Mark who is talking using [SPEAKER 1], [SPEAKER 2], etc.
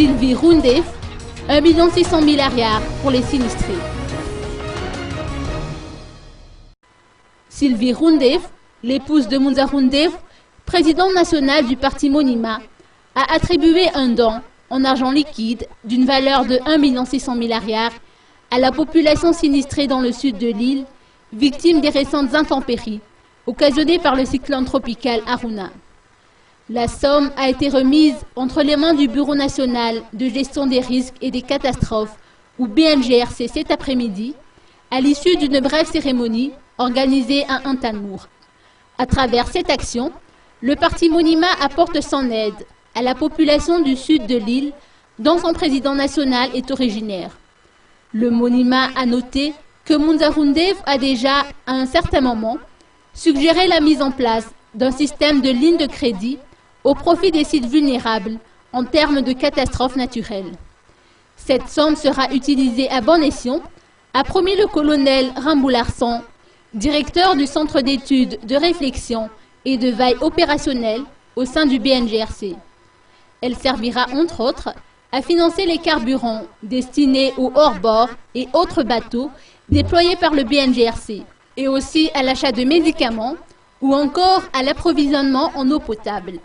[SPEAKER 1] Sylvie Roundev, 1 600 000 arrières pour les sinistrés. Sylvie Roundev, l'épouse de Munza Roundev, président national du parti Monima, a attribué un don en argent liquide d'une valeur de 1 600 000 arrières à la population sinistrée dans le sud de l'île, victime des récentes intempéries occasionnées par le cyclone tropical Aruna. La somme a été remise entre les mains du Bureau national de gestion des risques et des catastrophes, ou BNGRC, cet après-midi, à l'issue d'une brève cérémonie organisée à Intalmour. À travers cette action, le parti Monima apporte son aide à la population du sud de l'île, dont son président national est originaire. Le Monima a noté que Munza Roundev a déjà, à un certain moment, suggéré la mise en place d'un système de lignes de crédit au profit des sites vulnérables en termes de catastrophes naturelles. Cette somme sera utilisée à bon escient, a promis le colonel Rambou Larson, directeur du Centre d'études de réflexion et de veille opérationnelle au sein du BNGRC. Elle servira entre autres à financer les carburants destinés aux hors-bord et autres bateaux déployés par le BNGRC, et aussi à l'achat de médicaments ou encore à l'approvisionnement en eau potable.